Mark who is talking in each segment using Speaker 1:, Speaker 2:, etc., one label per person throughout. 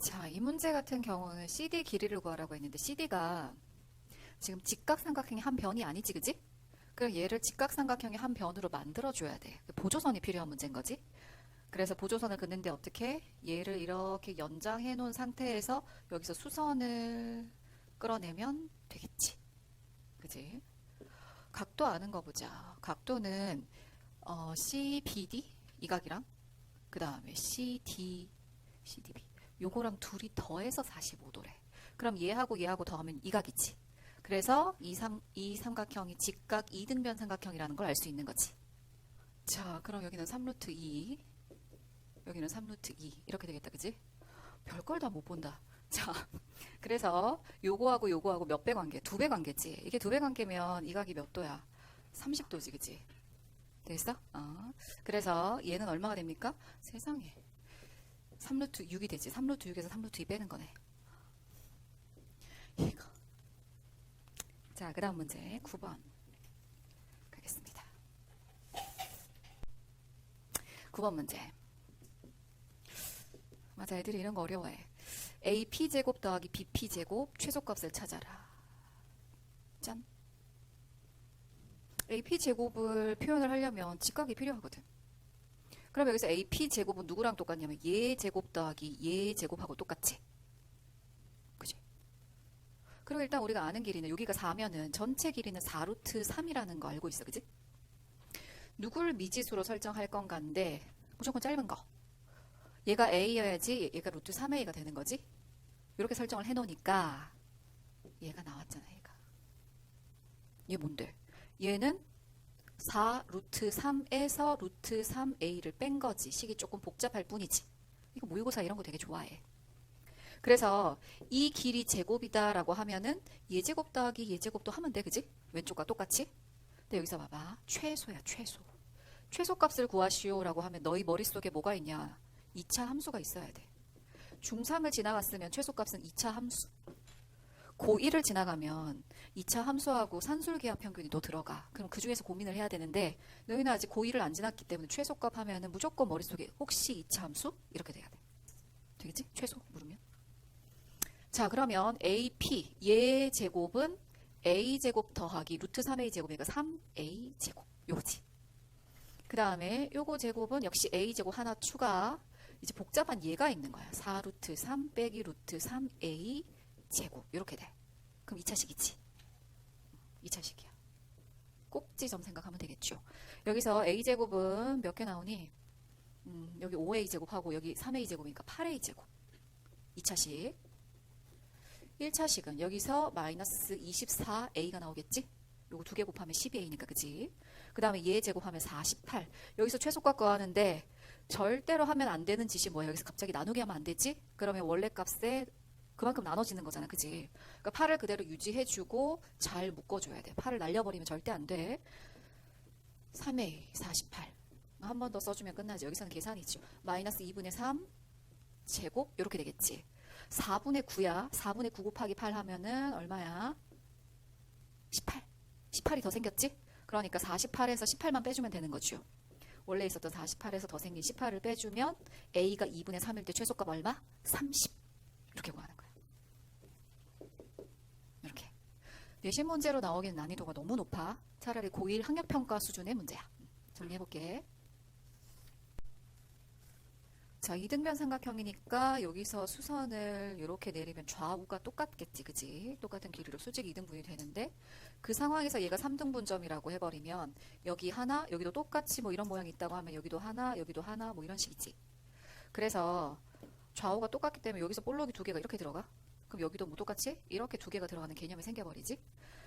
Speaker 1: 자, 이 문제 같은 경우는 CD 길이를 구하라고 했는데 CD가 지금 직각삼각형의 한 변이 아니지, 그지? 그럼 얘를 직각삼각형의 한 변으로 만들어줘야 돼. 보조선이 필요한 문제인 거지. 그래서 보조선을 긋는데 어떻게? 얘를 이렇게 연장해 놓은 상태에서 여기서 수선을 끌어내면 되겠지. 그지? 각도 아는 거 보자. 각도는 CBD 이 각이랑 그 다음에 CDB 요거랑 둘이 더해서 45도래. 그럼 얘하고 얘하고 더하면 이 각이지. 그래서 이 삼각형이 직각 이등변 삼각형이라는 걸 알 수 있는 거지. 자, 그럼 여기는 3루트 2, 여기는 3루트 2 이렇게 되겠다, 그지? 별걸 다 못 본다. 자, 그래서 요거하고 요거하고 몇 배 관계? 두 배 관계지. 이게 두 배 관계면 이 각이 몇 도야? 30도지, 그지? 됐어? 그래서 얘는 얼마가 됩니까? 세상에. 3루트 6이 되지. 3루트 6에서 3루트 2 빼는 거네. 이거. 자, 그 다음 문제 9번 가겠습니다. 9번 문제. 맞아, 애들이 이런 거 어려워해. AP제곱 더하기 BP제곱 최소값을 찾아라. 짠. AP제곱을 표현을 하려면 직각이 필요하거든. 그럼 여기서 AP제곱은 누구랑 똑같냐면 얘 제곱 더하기 얘 제곱하고 똑같지. 그지? 그리고 일단 우리가 아는 길이는 여기가 4면은 전체 길이는 4루트 3이라는 거 알고 있어. 그지? 누굴 미지수로 설정할 건가인데 무조건 짧은 거. 얘가 A여야지 얘가 루트 3A가 되는 거지. 이렇게 설정을 해놓으니까 얘가 나왔잖아. 얘 뭔데? 얘는 4 루트 3에서 루트 3A를 뺀 거지. 식이 조금 복잡할 뿐이지. 이거 모의고사 이런 거 되게 좋아해. 그래서 이 길이 제곱이다 라고 하면은 얘 제곱 더하기 얘 제곱도 하면 돼. 그지? 왼쪽과 똑같이. 근데 여기서 봐봐. 최소야, 최소. 최소값을 구하시오 라고 하면 너희 머릿속에 뭐가 있냐? 2차 함수가 있어야 돼. 중3을 지나갔으면 최소값은 2차 함수. 고1을 지나가면 2차 함수하고 산술기하 평균이 또 들어가. 그럼 그 중에서 고민을 해야 되는데 너희는 아직 고1을 안 지났기 때문에 최소값 하면은 무조건 머릿속에 혹시 2차 함수? 이렇게 돼야 돼. 되겠지? 최소 물으면. 자, 그러면 AP 얘 제곱은 A제곱 더하기 루트 3A 제곱이니까 3A 제곱. 요거지. 그 다음에 요거 제곱은 역시 A제곱 하나 추가. 이제 복잡한 얘가 있는 거야. 4 루트 3 빼기 루트 3A 제곱 이렇게 돼. 그럼 2차식이지. 2차식이야. 꼭지점 생각하면 되겠죠. 여기서 A제곱은 몇 개 나오니? 여기 5A제곱하고 여기 3A제곱이니까 8A제곱. 2차식. 1차식은 여기서 마이너스 24A가 나오겠지? 요거 두 개 곱하면 12A니까 그지? 그 다음에 얘 제곱하면 48. 여기서 최소값 구하는데 절대로 하면 안 되는 짓이 뭐야? 여기서 갑자기 나누기 하면 안 되지? 그러면 원래 값에 그만큼 나눠지는 거잖아. 그지? 그러니까 8을 그대로 유지해주고 잘 묶어줘야 돼. 8을 날려버리면 절대 안 돼. 3A 48. 한 번 더 써주면 끝나지. 여기서는 계산이죠. 마이너스 2분의 3 제곱 이렇게 되겠지. 4분의 9야. 4분의 9 곱하기 8 하면은 얼마야? 18. 18이 더 생겼지? 그러니까 48에서 18만 빼주면 되는 거죠. 원래 있었던 48에서 더 생긴 18을 빼주면 A가 2분의 3일 때 최소값 얼마? 30. 이렇게 구하는 거야. 이렇게. 내신 문제로 나오기는 난이도가 너무 높아. 차라리 고1 학력평가 수준의 문제야. 정리해볼게. 자, 이등변 삼각형이니까 여기서 수선을 이렇게 내리면 좌우가 똑같겠지, 그지? 똑같은 길이로 수직 2등분이 되는데 그 상황에서 얘가 3등분점이라고 해버리면 여기 하나, 여기도 똑같이 뭐 이런 모양이 있다고 하면 여기도 하나 뭐 이런 식이지. 그래서 좌우가 똑같기 때문에 여기서 볼록이 두 개가 이렇게 들어가. 그럼 여기도 뭐 똑같이 이렇게 두 개가 들어가는 개념이 생겨버리지.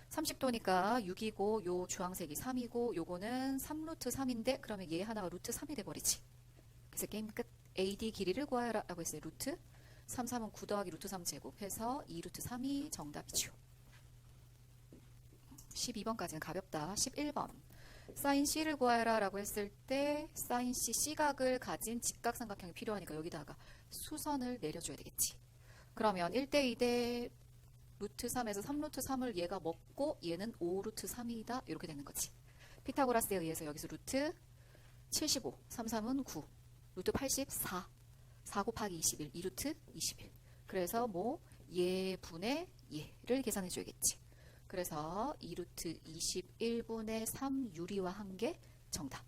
Speaker 1: 30도니까 6이고 요 주황색이 3이고 요거는 3루트 3인데 그러면 얘 하나가 루트 3이 돼버리지. 그래서 게임 끝. AD 길이를 구하라 라고 했어요. 루트 3, 3은 9 더하기 루트 3 제곱해서 2루트 3이 정답이죠. 12번까지는 가볍다. 11번 사인 C를 구하라 라고 했을 때 사인 C, C각을 가진 직각삼각형이 필요하니까 여기다가 수선을 내려줘야 되겠지. 그러면 1대 2대 루트 3에서 3루트 3을 얘가 먹고 얘는 5루트 3이다 이렇게 되는 거지. 피타고라스에 의해서 여기서 루트 75, 3, 3은 9 루트 84, 4 곱하기 21, 2루트 21. 그래서 뭐 예분의 예를 계산해 줘야겠지. 그래서 2루트 21분의 3 유리화한 게 정답.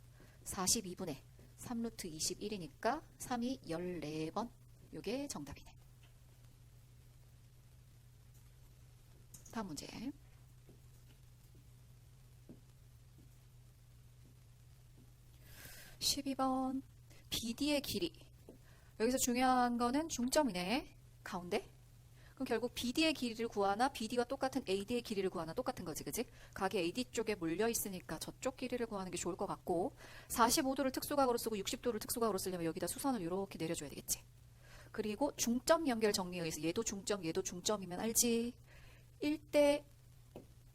Speaker 1: 42분의 3루트 21이니까 3이 14번. 요게 정답이네. 다음 문제. 12번. BD의 길이. 여기서 중요한 거는 중점이네. 가운데. 그럼 결국 BD의 길이를 구하나 BD와 똑같은 AD의 길이를 구하나 똑같은 거지, 그지? 각이 AD 쪽에 몰려 있으니까 저쪽 길이를 구하는 게 좋을 것 같고 45도를 특수각으로 쓰고 60도를 특수각으로 쓰려면 여기다 수선을 이렇게 내려줘야 되겠지. 그리고 중점 연결 정리에 의해서 얘도 중점이면 알지? 1대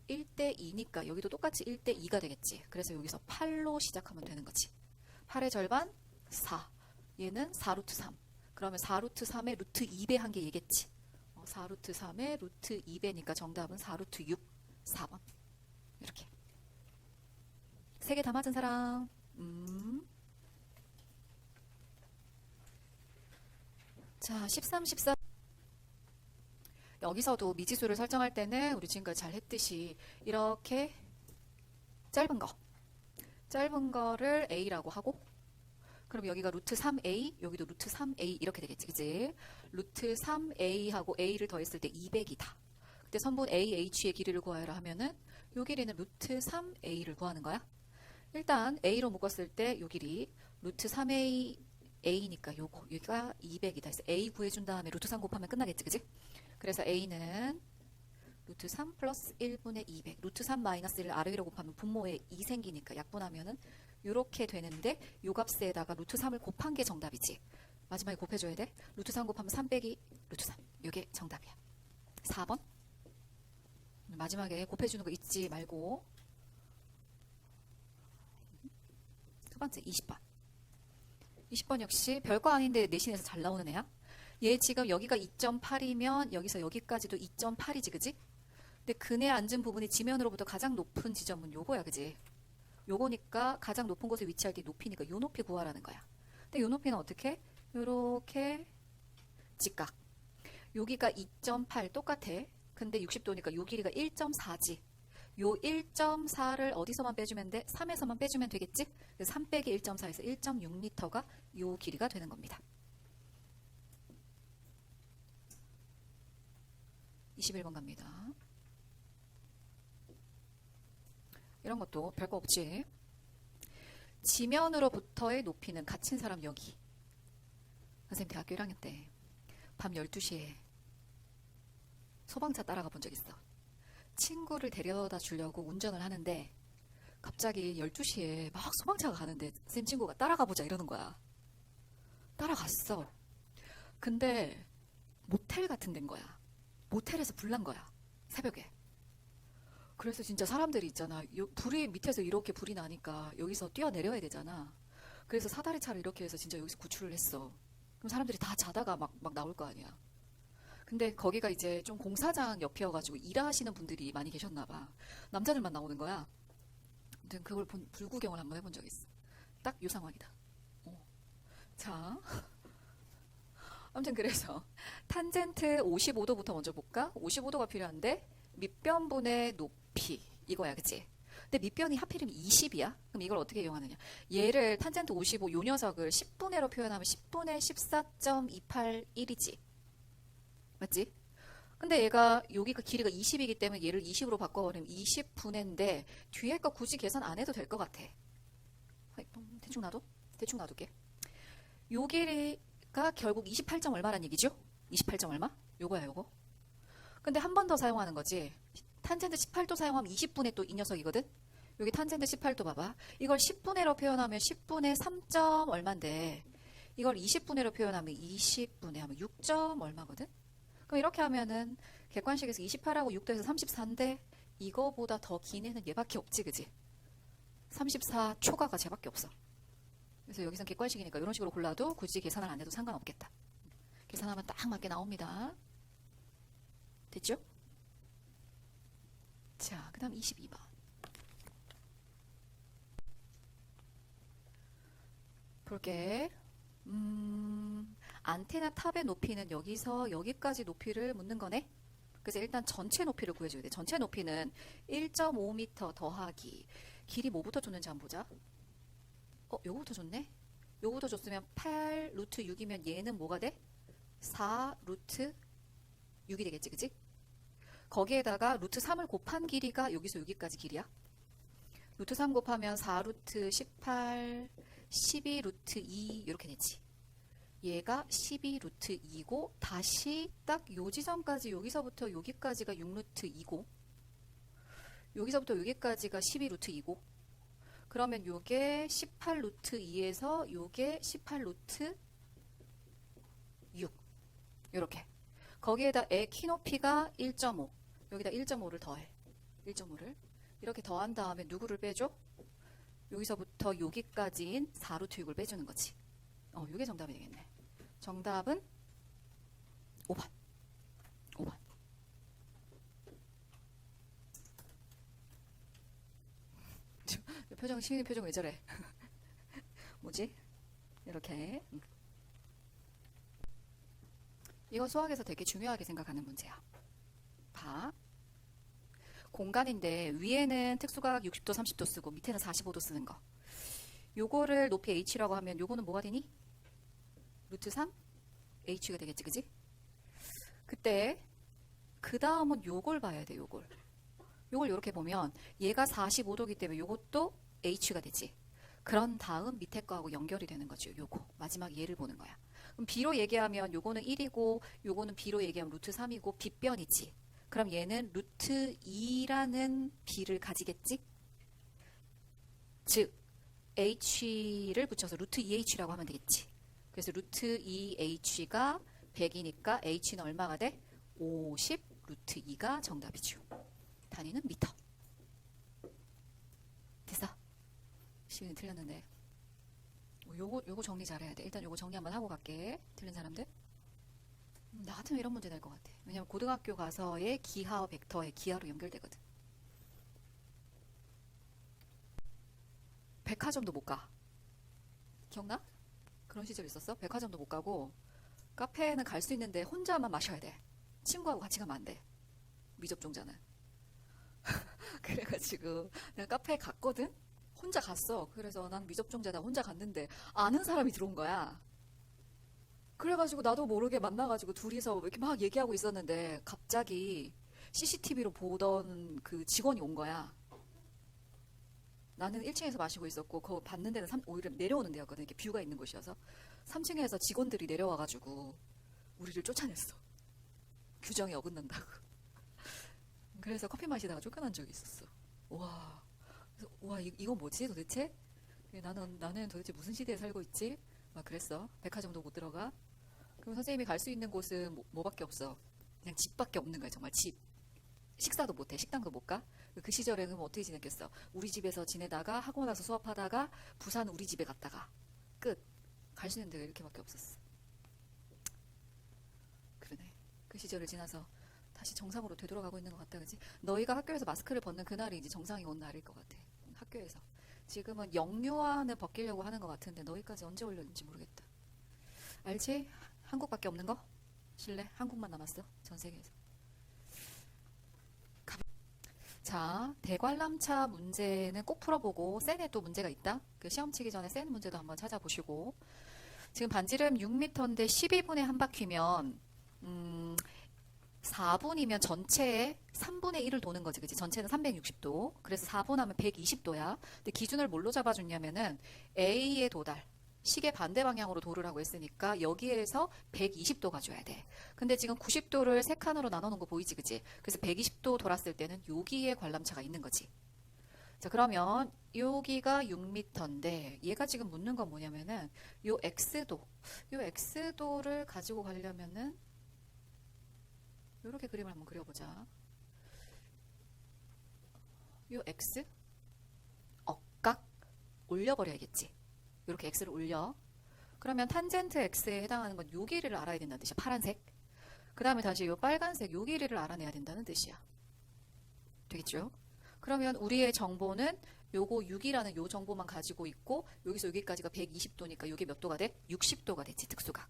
Speaker 1: 2니까 여기도 똑같이 1대 2가 되겠지. 그래서 여기서 8로 시작하면 되는 거지. 8의 절반 4. 얘는 4루트 3. 그러면 4루트 3의 루트 2배 한 게 얘겠지. 4루트 3의 루트 2배니까 정답은 4루트 6, 4번. 이렇게. 3개 다 맞은 사람. 자, 13, 14. 여기서도 미지수를 설정할 때는 우리 지금까지 잘 했듯이 이렇게 짧은 거를 A라고 하고 그럼 여기가 루트 3A, 여기도 루트 3A 이렇게 되겠지, 그치? 루트 3A하고 A를 더했을 때 200이다. 그때 선분 AH의 길이를 구하여라 하면은 요 길이는 루트 3A를 구하는 거야. 일단 A로 묶었을 때 요 길이 루트 3A, A니까 요거, 여기가 200이다. 그래서 A 구해준 다음에 루트 3 곱하면 끝나겠지, 그치? 그래서 A는 루트 3 플러스 1분의 200, 루트 3 마이너스 1을 아래 위로 곱하면 분모에 2 생기니까 약분하면은 이렇게 되는데 요 값에다가 루트 3을 곱한 게 정답이지. 마지막에 곱해줘야 돼. 루트 3 곱하면 3 빼기 루트 3. 이게 정답이야. 4번. 마지막에 곱해주는 거 잊지 말고. 두 번째 20번. 20번 역시 별거 아닌데 내신에서 잘 나오는 애야. 얘 지금 여기가 2.8이면 여기서 여기까지도 2.8이지, 그지? 근데 근에 앉은 부분이 지면으로부터 가장 높은 지점은 요거야, 그지? 요거니까 가장 높은 곳에 위치할 때 높이니까 요 높이 구하라는 거야. 근데 요 높이는 어떻게? 요렇게 직각. 여기가 2.8 똑같아. 근데 60도니까 요 길이가 1.4지. 요 1.4를 어디서만 빼주면 돼? 3에서만 빼주면 되겠지? 그래서 3 빼기 1.4에서 1.6m가 요 길이가 되는 겁니다. 21번 갑니다. 이런 것도 별거 없지. 지면으로부터의 높이는 갇힌 사람 여기. 선생님 대학교 1학년 때 밤 12시에 소방차 따라가 본 적 있어. 친구를 데려다 주려고 운전을 하는데 갑자기 12시에 막 소방차가 가는데 쌤 친구가 따라가 보자 이러는 거야. 따라갔어. 근데 모텔 같은 데인 거야. 모텔에서 불 난 거야. 새벽에. 그래서 진짜 사람들이 있잖아. 불이 밑에서 이렇게 불이 나니까 여기서 뛰어내려야 되잖아. 그래서 사다리 차를 이렇게 해서 진짜 여기서 구출을 했어. 그럼 사람들이 다 자다가 막 나올 거 아니야. 근데 거기가 이제 좀 공사장 옆이어가지고 일하시는 분들이 많이 계셨나 봐. 남자들만 나오는 거야. 아무튼 그걸 불구경을 한번 해본 적이 있어. 딱 이 상황이다. 자, 아무튼 그래서 탄젠트 55도부터 먼저 볼까? 55도가 필요한데 밑변분의 높이 이거야, 그치? 근데 밑변이 하필이면 20이야? 그럼 이걸 어떻게 이용하느냐? 얘를 탄젠트 55 요 녀석을 10분의로 표현하면 10분의 14.281이지. 맞지? 근데 얘가 여기가 길이가 20이기 때문에 얘를 20으로 바꿔버리면 20분의인데 뒤에 거 굳이 계산 안 해도 될 것 같아. 대충 놔둘게. 요 길이가 결국 28점 얼마란 얘기죠? 28점 얼마? 요거야, 요거. 근데 한 번 더 사용하는 거지. 탄젠트 18도 사용하면 20분의 또 이 녀석이거든? 여기 탄젠트 18도 봐봐. 이걸 10분의로 표현하면 10분의 3점 얼만데 이걸 20분의로 표현하면 20분의 하면 6점 얼마거든? 그럼 이렇게 하면은 객관식에서 28하고 6 더해서 34인데 이거보다 더 긴 애는 얘밖에 없지, 그지? 34 초과가 쟤밖에 없어. 그래서 여기선 객관식이니까 이런 식으로 골라도 굳이 계산을 안 해도 상관없겠다. 계산하면 딱 맞게 나옵니다. 됐죠? 자, 그 다음 22번. 볼게. 안테나 탑의 높이는 여기서 여기까지 높이를 묻는 거네. 그래서 일단 전체 높이를 구해줘야 돼. 전체 높이는 1.5m 더하기 길이 뭐부터 줬는지 한번 보자. 요거부터 줬네. 요거부터 줬으면 8 루트 6이면 얘는 뭐가 돼? 4 루트 6이 되겠지, 그치? 거기에다가 루트 3을 곱한 길이가 여기서 여기까지 길이야. 루트 3 곱하면 4 루트 18, 12 루트 2 이렇게 되지. 얘가 12 루트 2고 다시 딱 요 지점까지 여기서부터 여기까지가 6 루트 2고 여기서부터 여기까지가 12 루트 2고 그러면 요게 18 루트 2에서 요게 18 루트 6 요렇게 거기에다 애 키높이가 1.5 여기다 1.5를 더해 1.5를 이렇게 더한 다음에 누구를 빼줘? 여기서부터 여기까지인 4 루트 6을 빼주는 거지. 요게 정답이 되겠네. 정답은 5번. 5번. 표정, 시은이 표정 왜 저래? 뭐지? 이렇게. 이거 수학에서 되게 중요하게 생각하는 문제야. 봐. 공간인데 위에는 특수각 60도, 30도 쓰고 밑에는 45도 쓰는 거. 요거를 높이 h라고 하면 요거는 뭐가 되니? 루트 3? h가 되겠지, 그지? 그때 그 다음은 요걸 봐야 돼, 요걸. 요걸 이렇게 보면 얘가 45도기 때문에 요것도 h가 되지. 그런 다음 밑에 거하고 연결이 되는 거죠. 요거. 마지막 얘를 보는 거야. 그럼 b로 얘기하면 요거는 1이고 요거는 b로 얘기하면 루트 3이고 빗변이지. 그럼 얘는 루트 2라는 b를 가지겠지? 즉 h를 붙여서 루트 2h라고 하면 되겠지. 그래서 루트 2h가 100이니까 h는 얼마가 돼? 50 루트 2가 정답이죠. 단위는 미터. 됐어? 시윤이 틀렸는데. 요거 정리 잘해야 돼. 일단 요거 정리 한번 하고 갈게. 틀린 사람들. 나 같으면 이런 문제 낼 것 같아. 왜냐면 고등학교 가서의 기하 벡터의 기하로 연결되거든. 백화점도 못 가. 기억나? 그런 시절 있었어? 백화점도 못 가고 카페에는 갈 수 있는데 혼자만 마셔야 돼. 친구하고 같이 가면 안 돼. 미접종자는. 그래가지고 내가 카페에 갔거든? 혼자 갔어. 그래서 난 미접종자다 혼자 갔는데 아는 사람이 들어온 거야. 그래가지고 나도 모르게 만나가지고 둘이서 이렇게 막 얘기하고 있었는데 갑자기 CCTV로 보던 그 직원이 온 거야. 나는 1층에서 마시고 있었고 그 받는 데는 오히려 내려오는 데였거든. 이렇게 뷰가 있는 곳이어서 3층에서 직원들이 내려와가지고 우리를 쫓아냈어. 규정에 어긋난다고. 그래서 커피 마시다가 쫓겨난 적이 있었어. 와, 그래서 와 이거 뭐지 도대체? 나는 도대체 무슨 시대에 살고 있지? 막 그랬어. 백화점도 못 들어가. 그럼 선생님이 갈 수 있는 곳은 뭐밖에 없어. 그냥 집밖에 없는 거야. 정말 집. 식사도 못해. 식당도 못 가. 그 시절에는 뭐 어떻게 지냈겠어. 우리 집에서 지내다가 학원 와서 수업하다가 부산 우리 집에 갔다가 끝. 갈 수 있는 데가 이렇게밖에 없었어. 그러네. 그 시절을 지나서 다시 정상으로 되돌아가고 있는 것 같다. 그치? 너희가 학교에서 마스크를 벗는 그날이 이제 정상이 온 날일 것 같아. 학교에서. 지금은 영유아는 벗기려고 하는 것 같은데 너희까지 언제 올렸는지 모르겠다. 알지? 한국밖에 없는 거? 실내? 한국만 남았어. 전 세계에서. 자, 대관람차 문제는 꼭 풀어보고 센에 또 문제가 있다. 그 시험 치기 전에 센 문제도 한번 찾아보시고. 지금 반지름 6m인데 12분에 한 바퀴면 4분이면 전체의 3분의 1을 도는 거지. 그치? 전체는 360도. 그래서 4분 하면 120도야. 근데 기준을 뭘로 잡아줬냐면은 A에 도달. 시계 반대 방향으로 도르라고 했으니까 여기에서 120도 가줘야 돼. 근데 지금 90도를 세 칸으로 나눠 놓은 거 보이지, 그치? 그래서 120도 돌았을 때는 여기에 관람차가 있는 거지. 자, 그러면 여기가 6m인데 얘가 지금 묻는 건 뭐냐면은 요 x도를 가지고 가려면은 이렇게 그림을 한번 그려보자. 요 x 억각 올려버려야겠지. 이렇게 x를 올려. 그러면 탄젠트 x에 해당하는 건 요 길이를 알아야 된다는 뜻이야. 파란색. 그 다음에 다시 요 빨간색 요 길이를 알아내야 된다는 뜻이야. 되겠죠? 그러면 우리의 정보는 요거 6이라는 요 정보만 가지고 있고 여기서 여기까지가 120도니까 요게 몇 도가 돼? 60도가 됐지. 특수각.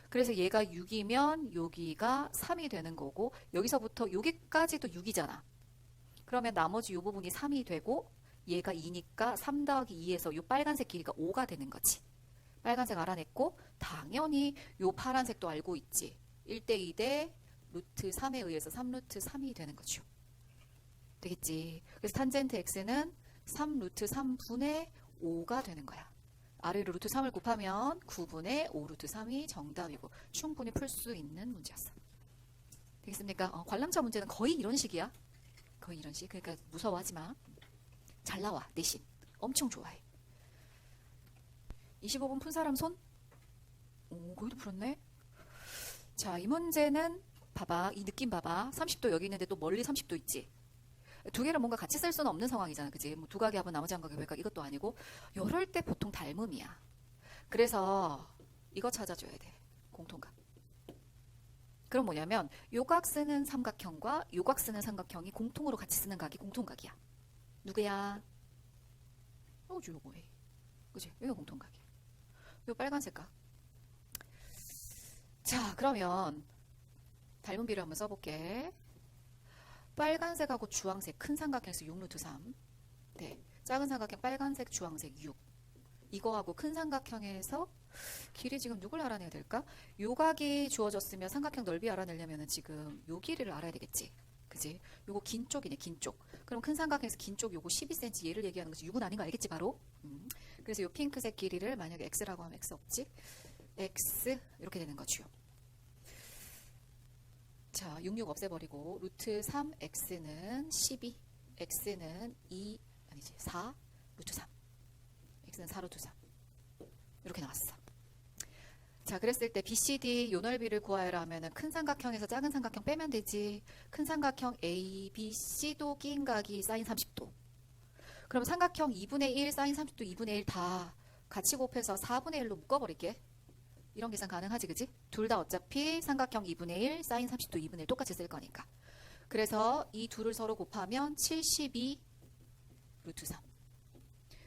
Speaker 1: 그래서 얘가 6이면 여기가 3이 되는 거고 여기서부터 여기까지도 6이잖아. 그러면 나머지 이 부분이 3이 되고 얘가 2니까 3 더하기 2에서 이 빨간색 길이가 5가 되는 거지. 빨간색 알아냈고 당연히 이 파란색도 알고 있지. 1대 2대 루트 3에 의해서 3루트 3이 되는 거죠. 되겠지. 그래서 탄젠트 x는 3 루트 3분의 5가 되는 거야. 아래로 루트 3을 곱하면 9분의 5 루트 3이 정답이고 충분히 풀 수 있는 문제였어. 되겠습니까? 관람차 문제는 거의 이런 식이야. 거의 이런 식. 그러니까 무서워하지 마. 잘 나와. 내신. 엄청 좋아해. 25분 푼 사람 손? 오, 거기도 풀었네. 자, 이 문제는 봐봐. 이 느낌 봐봐. 30도 여기 있는데 또 멀리 30도 있지. 두 개를 뭔가 같이 쓸 수는 없는 상황이잖아. 그지? 뭐 두 가게 합은 나머지 한 가게 왜까 이것도 아니고. 이럴 때 보통 닮음이야. 그래서 이거 찾아줘야 돼. 공통각. 그럼 뭐냐면 요각 쓰는 삼각형과 요각 쓰는 삼각형이 공통으로 같이 쓰는 각이 공통각이야. 누구야? 요거에. 그지? 여기가 공통각이야. 요 빨간색 각. 자, 그러면 닮은 비를 한번 써볼게. 빨간색하고 주황색 큰 삼각형에서 6루트 3. 네. 작은 삼각형 빨간색, 주황색 6. 이거하고 큰 삼각형에서 길이 지금 누굴 알아내야 될까? 요각이 주어졌으면 삼각형 넓이 알아내려면 지금 요 길이를 알아야 되겠지. 그지? 요거 긴 쪽이네, 긴 쪽. 그럼 큰 삼각형에서 긴 쪽 요거 12cm 얘를 얘기하는 거지. 6은 아닌 거 알겠지, 바로? 그래서 요 핑크색 길이를 만약에 x라고 하면 x 없지? x 이렇게 되는 거죠. 자, 66 없애버리고 루트 3x는 12, x는 2, 아니지 4, 루트 3. x는 4 루트 3. 이렇게 나왔어. 자, 그랬을 때 BCD 요 넓이를 구하여라 하면은 큰 삼각형에서 작은 삼각형 빼면 되지. 큰 삼각형 A, B, C도 끼인 각이 사인 30도. 그럼 삼각형 2분의 1, 사인 30도 2분의 1 다 같이 곱해서 4분의 1로 묶어버릴게. 이런 계산 가능하지, 그지? 둘 다 어차피 삼각형 2분의 1, 사인 30도 2분의 1 똑같이 쓸 거니까. 그래서 이 둘을 서로 곱하면 72 루트 3.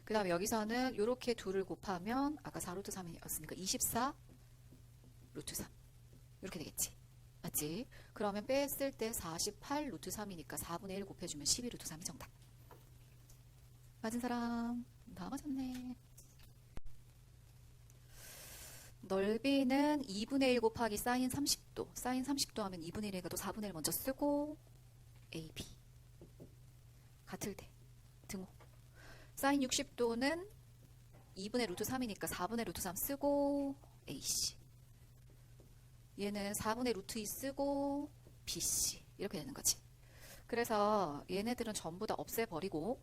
Speaker 1: 그 다음에 여기서는 이렇게 둘을 곱하면 아까 4 루트 3이었으니까 24 루트 3. 이렇게 되겠지. 맞지? 그러면 뺐을 때 48 루트 3이니까 4분의 1 곱해주면 12 루트 3이 정답. 맞은 사람? 다 맞았네. 넓이는 2분의 1 곱하기 사인 30도. 사인 30도 하면 2분의 1에가 또 4분의 1 먼저 쓰고 AB. 같을 때. 등호. 사인 60도는 2분의 루트 3이니까 4분의 루트 3 쓰고 AC. 얘는 4분의 루트 2 쓰고 BC. 이렇게 되는 거지. 그래서 얘네들은 전부 다 없애버리고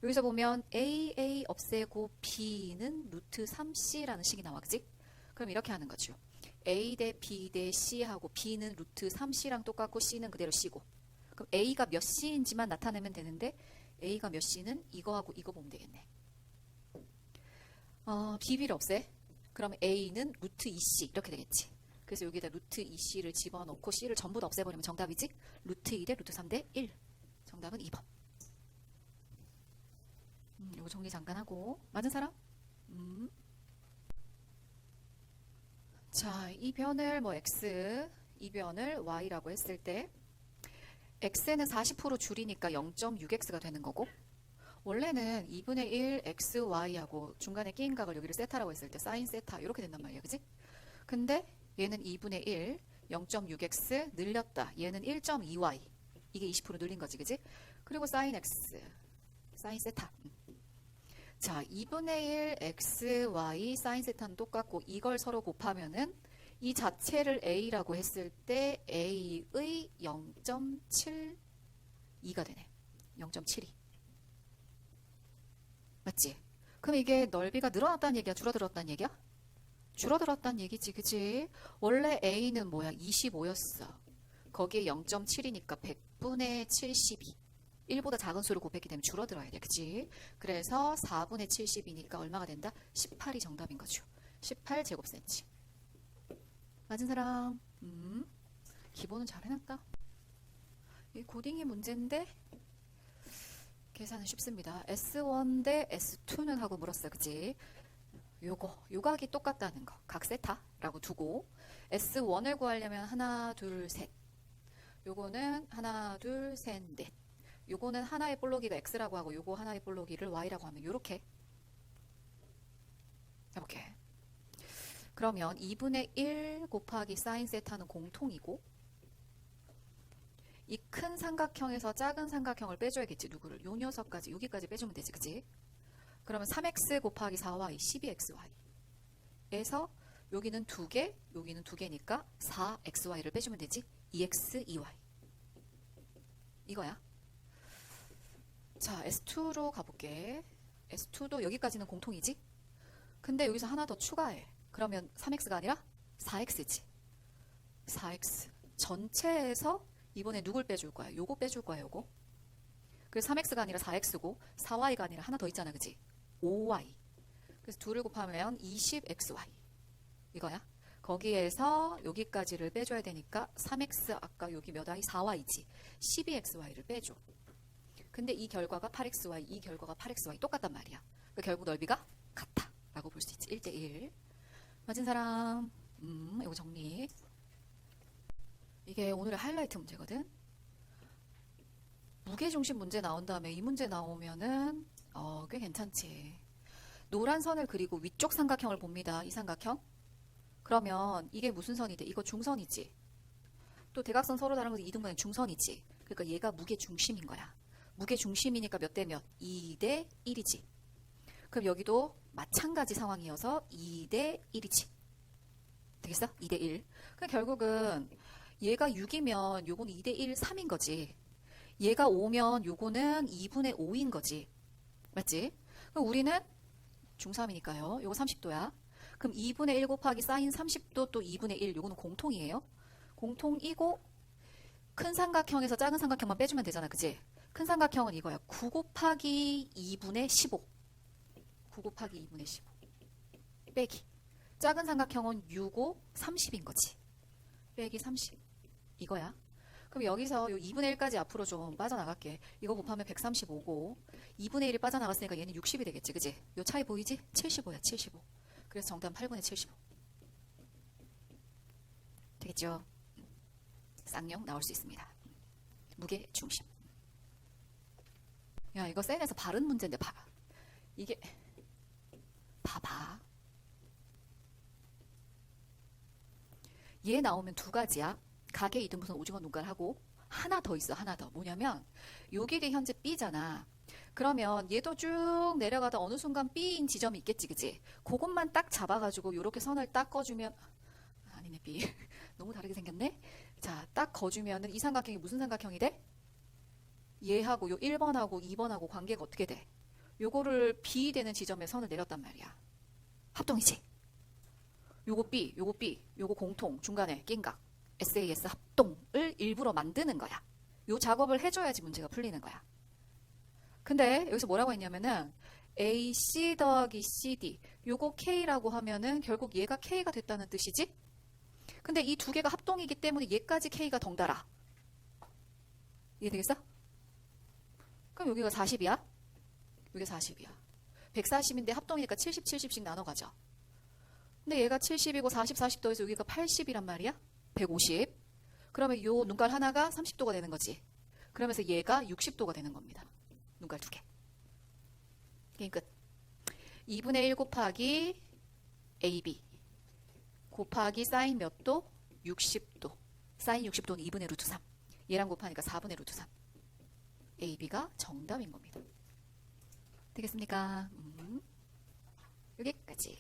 Speaker 1: 여기서 보면 AA 없애고 B는 루트 3C라는 식이 나와. 그지? 그럼 이렇게 하는 거죠. A 대 B 대 C 하고 B는 루트 3C랑 똑같고 C는 그대로 C고. 그럼 A가 몇 C인지만 나타내면 되는데 A가 몇 C는 이거하고 이거 보면 되겠네. BB를 없애. 그럼 A는 루트 2C 이렇게 되겠지. 그래서 여기다 루트 2C를 집어넣고 C를 전부 다 없애버리면 정답이지. 루트 2 대 루트 3 대 1. 정답은 2번. 이거 정리 잠깐 하고. 맞은 사람? 자, 이 변을 뭐 x, 이 변을 y라고 했을 때 x는 40% 줄이니까 0.6x가 되는 거고 원래는 2분의 1 xy하고 중간에 끼인 각을 여기를 세타라고 했을 때 사인 세타 이렇게 된단 말이야. 그지? 근데 얘는 2분의 1 0.6x 늘렸다. 얘는 1.2y 이게 20% 늘린 거지. 그지? 그리고 사인 x 사인 세타. 자, 2분의 1 x, y, 사인 세타는 똑같고 이걸 서로 곱하면은 이 자체를 a라고 했을 때 a의 0.72가 되네. 0.72. 맞지? 그럼 이게 넓이가 늘어났다는 얘기야? 줄어들었다는 얘기야? 줄어들었다는 얘기지. 그치? 원래 a는 뭐야? 25였어. 거기에 0.7이니까 100분의 72. 1보다 작은 수를 곱했기 때문에 줄어들어야 돼. 그치? 그래서 4분의 70이니까 얼마가 된다? 18이 정답인 거죠. 18제곱센치. 맞은 사람? 기본은 잘 해놨다. 이 고딩이 문제인데 계산은 쉽습니다. S1 대 S2는 하고 물었어요. 그치? 요거, 요각이 똑같다는 거. 각 세타라고 두고 S1을 구하려면 하나, 둘, 셋. 요거는 하나, 둘, 셋, 넷. 요거는 하나의 볼록이가 x라고 하고 요거 하나의 볼록이를 y라고 하면 요렇게 해볼게. 그러면 2분의 1 곱하기 사인 세타는 공통이고 이 큰 삼각형에서 작은 삼각형을 빼줘야겠지. 누구를? 요 녀석까지 여기까지 빼주면 되지. 그치? 그러면 3x 곱하기 4y 12xy 에서 여기는 2개 여기는 2개니까 4xy를 빼주면 되지. 2x 2y 이거야. 자, S2로 가볼게. S2도 여기까지는 공통이지? 근데 여기서 하나 더 추가해. 그러면 3x가 아니라 4x지. 4x. 전체에서 이번에 누굴 빼줄 거야? 요거 빼줄 거야, 요거. 그래서 3x가 아니라 4x고 4y가 아니라 하나 더 있잖아, 그치? 5y. 그래서 2를 곱하면 20xy. 이거야. 거기에서 여기까지를 빼줘야 되니까 3x 아까 여기 몇 y? 4y지. 12xy를 빼줘. 근데 이 결과가 8xy, 이 결과가 8xy 똑같단 말이야. 그러니까 결국 넓이가 같다 라고 볼 수 있지. 1대1. 맞은 사람 이거 정리. 이게 오늘의 하이라이트 문제거든. 무게중심 문제 나온 다음에 이 문제 나오면은 꽤 괜찮지. 노란 선을 그리고 위쪽 삼각형을 봅니다. 이 삼각형. 그러면 이게 무슨 선이 돼? 이거 중선이지. 또 대각선 서로 다른 건 이등분의 중선이지. 그러니까 얘가 무게중심인 거야. 무게중심이니까 몇 대 몇? 2대 1이지. 그럼 여기도 마찬가지 상황이어서 2대 1이지. 되겠어? 2대 1. 그럼 결국은 얘가 6이면 요거는 2대 1, 3인 거지. 얘가 5면 요거는 2분의 5인 거지. 맞지? 그럼 우리는 중3이니까요. 요거 30도야. 그럼 2분의 1 곱하기 사인 30도 또 2분의 1. 요거는 공통이에요. 공통이고 큰 삼각형에서 작은 삼각형만 빼주면 되잖아. 그치? 큰 삼각형은 이거야. 9 곱하기 2분의 15. 9 곱하기 2분의 15. 빼기. 작은 삼각형은 6, 5, 30인 거지. 빼기 30. 이거야. 그럼 여기서 요 2분의 1까지 앞으로 좀 빠져나갈게. 이거 곱하면 135고 2분의 1이 빠져나갔으니까 얘는 60이 되겠지. 그지? 요 차이 보이지? 75야. 75. 그래서 정답 8분의 75. 되겠죠? 쌍용 나올 수 있습니다. 무게 중심. 야, 이거 센에서 바른 문제인데 봐봐. 이게 봐봐. 얘 나오면 두 가지야. 가게 이등분선 오징어 눈깔하고 하나 더 있어. 하나 더. 뭐냐면 요 길이 현재 B잖아. 그러면 얘도 쭉 내려가다 어느 순간 B인 지점이 있겠지. 그치? 그것만 딱 잡아가지고 요렇게 선을 딱 꺼주면 아니네 B. 너무 다르게 생겼네. 자, 딱 거주면은 이 삼각형이 무슨 삼각형이 돼? 얘하고 요 1번하고 2번하고 관계가 어떻게 돼? 요거를 B 되는 지점에 선을 내렸단 말이야. 합동이지? 요거 B, 요거 B, 요거 공통, 중간에 낀각, SAS 합동을 일부러 만드는 거야. 요 작업을 해줘야지 문제가 풀리는 거야. 근데 여기서 뭐라고 했냐면은 AC 더하기 CD, 요거 K라고 하면은 결국 얘가 K가 됐다는 뜻이지? 근데 이 두 개가 합동이기 때문에 얘까지 K가 덩달아. 이해되겠어? 그럼 여기가 40이야? 여기 40이야. 140인데 합동이니까 70, 70씩 나눠가죠. 근데 얘가 70이고 40, 40 더해서 여기가 80이란 말이야? 150. 그러면 요 눈깔 하나가 30도가 되는 거지. 그러면서 얘가 60도가 되는 겁니다. 눈깔 두 개. 게임 끝. 2분의 1 곱하기 AB 곱하기 사인 몇 도? 60도. 사인 60도는 2분의 루트 3. 얘랑 곱하니까 4분의 루트 3. AB가 정답인 겁니다. 되겠습니까? 여기까지.